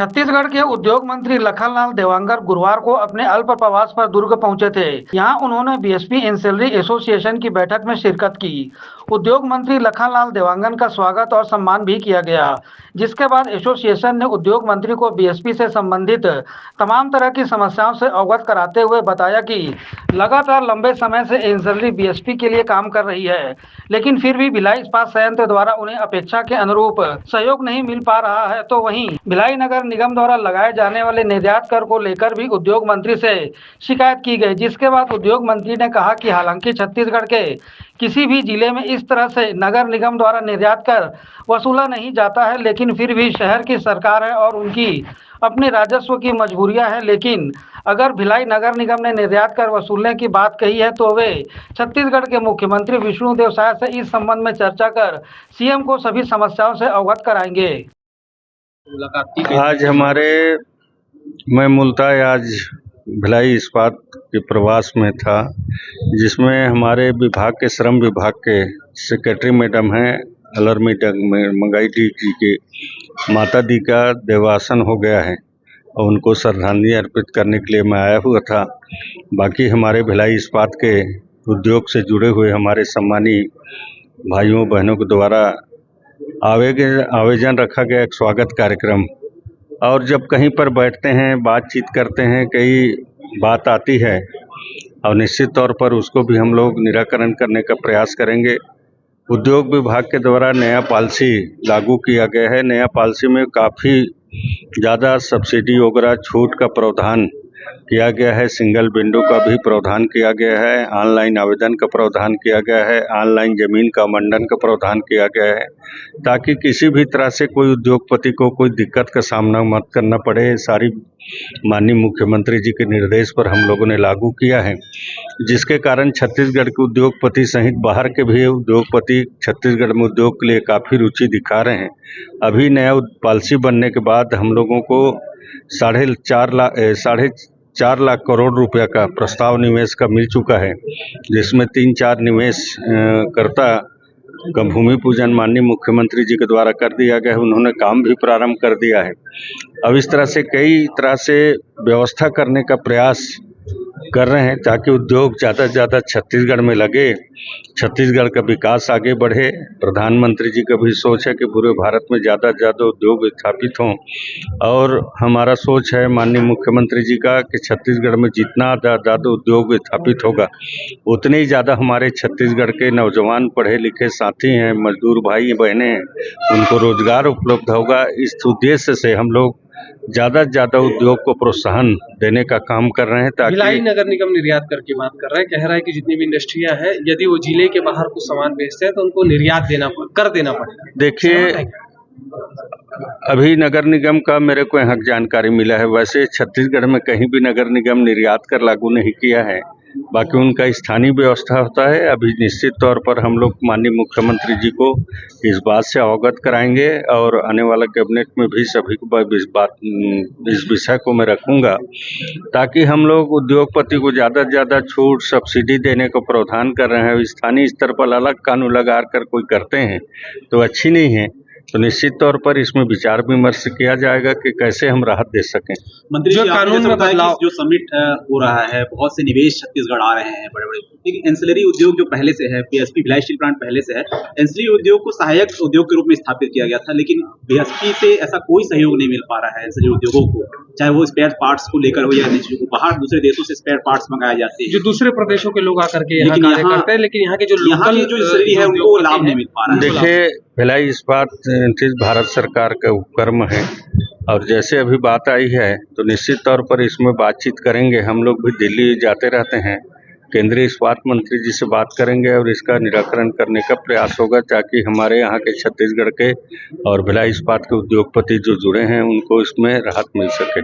छत्तीसगढ़ के उद्योग मंत्री लखनलाल देवांगन गुरुवार को अपने अल्प प्रवास पर दुर्ग पहुंचे थे। यहां उन्होंने बीएसपी एंसेलरी एसोसिएशन की बैठक में शिरकत की। उद्योग मंत्री लखनलाल देवांगन का स्वागत और सम्मान भी किया गया, जिसके बाद एसोसिएशन ने उद्योग मंत्री को बीएसपी से संबंधित तमाम तरह की समस्याओं से अवगत कराते हुए बताया कि लगातार लंबे समय से एंसेलरी बीएसपी के लिए काम कर रही है, लेकिन फिर भी भिलाई इस्पात संयंत्र द्वारा उन्हें अपेक्षा के अनुरूप सहयोग नहीं मिल पा रहा है। तो वहीं भिलाई नगर निगम द्वारा लगाए जाने वाले निर्यात कर को लेकर भी उद्योग मंत्री से शिकायत की गई, जिसके बाद उद्योग मंत्री ने कहा कि हालांकि छत्तीसगढ़ के किसी भी जिले में इस तरह से नगर निगम द्वारा निर्यात कर वसूला नहीं जाता है, लेकिन फिर भी शहर की सरकार है और उनकी अपने राजस्व की मजबूरियां हैं। लेकिन अगर भिलाई नगर निगम ने निर्यात कर वसूलने की बात कही है तो वे छत्तीसगढ़ के मुख्यमंत्री विष्णुदेव साय से इस संबंध में चर्चा कर सीएम को सभी समस्याओं से अवगत कराएंगे। आज मैं मूलतः आज भिलाई इस्पात के प्रवास में था, जिसमें हमारे विभाग के श्रम विभाग के सेक्रेटरी मैडम हैं अलरमी मंगाई जी के माता दी का देवासन हो गया है और उनको श्रद्धांजलि अर्पित करने के लिए मैं आया हुआ था। बाकी हमारे भिलाई इस्पात के उद्योग से जुड़े हुए हमारे सम्मानी भाइयों बहनों के द्वारा आयोजन रखा गया एक स्वागत कार्यक्रम, और जब कहीं पर बैठते हैं बातचीत करते हैं कई बात आती है और निश्चित तौर पर उसको भी हम लोग निराकरण करने का प्रयास करेंगे। उद्योग विभाग के द्वारा नया पॉलिसी लागू किया गया है। नया पॉलिसी में काफ़ी ज़्यादा सब्सिडी वगैरह छूट का प्रावधान किया गया है, सिंगल विंडो का भी प्रावधान किया गया है, ऑनलाइन आवेदन का प्रावधान किया गया है, ऑनलाइन जमीन का मंडन का प्रावधान किया गया है, ताकि किसी भी तरह से कोई उद्योगपति को कोई दिक्कत का सामना मत करना पड़े। सारी माननीय मुख्यमंत्री जी के निर्देश पर हम लोगों ने लागू किया है, जिसके कारण छत्तीसगढ़ के उद्योगपति सहित बाहर के भी उद्योगपति छत्तीसगढ़ में उद्योग के लिए काफ़ी रुचि दिखा रहे हैं। अभी नया पॉलिसी बनने के बाद हम लोगों को 4.5 लाख करोड़ रुपया का प्रस्ताव निवेश का मिल चुका है, जिसमें 3-4 निवेश कर्ता का भूमि पूजन माननीय मुख्यमंत्री जी के द्वारा कर दिया गया है। उन्होंने काम भी प्रारंभ कर दिया है। अब इस तरह से कई तरह से व्यवस्था करने का प्रयास कर रहे हैं ताकि उद्योग ज़्यादा से ज़्यादा छत्तीसगढ़ में लगे, छत्तीसगढ़ का विकास आगे बढ़े। प्रधानमंत्री जी का भी सोच है कि पूरे भारत में ज़्यादा से ज़्यादा उद्योग स्थापित हों, और हमारा सोच है माननीय मुख्यमंत्री जी का कि छत्तीसगढ़ में जितना ज़्यादा उद्योग स्थापित होगा उतने ही ज़्यादा हमारे छत्तीसगढ़ के नौजवान पढ़े लिखे साथी हैं, मजदूर भाई बहनें हैं, उनको रोजगार उपलब्ध होगा। इस उद्देश्य से हम लोग ज़्यादा से ज़्यादा उद्योग को प्रोत्साहन देने का काम कर रहे हैं। ताकि भिलाई नगर निगम निर्यात कर की बात कर रहा है, कह रहा है कि जितनी भी इंडस्ट्रियां हैं यदि वो जिले के बाहर कुछ सामान बेचते हैं तो उनको निर्यात कर देना पड़ेगा। देखिए, अभी नगर निगम का मेरे को यहाँ जानकारी मिला है, वैसे छत्तीसगढ़ में कहीं भी नगर निगम निर्यात कर लागू नहीं किया है, बाकी उनका स्थानीय व्यवस्था होता है। अभी निश्चित तौर पर हम लोग माननीय मुख्यमंत्री जी को इस बात से अवगत कराएंगे और आने वाला कैबिनेट में भी सभी को इस विषय को मैं रखूंगा, ताकि हम लोग उद्योगपति को ज़्यादा से ज़्यादा छूट सब्सिडी देने को प्रावधान कर रहे हैं। स्थानीय स्तर पर अलग कानून लगा कर कोई करते हैं तो अच्छी नहीं है, तो निश्चित तौर पर इसमें विचार विमर्श किया जाएगा कि कैसे हम राहत दे सकें। मंत्री जी, कानून में बदलाव जो समिट हो रहा है, बहुत से निवेश छत्तीसगढ़ आ रहे हैं बड़े बड़े, लेकिन एंसिलरी उद्योग जो पहले से है, बीएसपी भिलाई स्टील प्लांट पहले से है, एंसिलरी उद्योग को सहायक उद्योग के रूप में स्थापित किया गया था, लेकिन बीएसपी से ऐसा कोई सहयोग नहीं मिल पा रहा है एंसिलरी उद्योगों को, चाहे वो स्पेयर पार्ट्स को लेकर हो या चीजों को। बाहर दूसरे देशों से स्पेयर पार्ट्स मंगाए जाते हैं, जो दूसरे प्रदेशों के लोग आकर के यहाँ कार्य करते हैं, लेकिन यहाँ के जो लोकल जो एंसिलरी है उनको लाभ नहीं मिल पा रहा है। देखिए, भिलाई इस्पात भारत सरकार का उपक्रम है, और जैसे अभी बात आई है तो निश्चित तौर पर इसमें बातचीत करेंगे। हम लोग भी दिल्ली जाते रहते हैं, केंद्रीय इस्पात मंत्री जी से बात करेंगे और इसका निराकरण करने का प्रयास होगा, ताकि हमारे यहाँ के छत्तीसगढ़ के और भिलाई इस्पात के उद्योगपति जो जुड़े हैं उनको इसमें राहत मिल सके।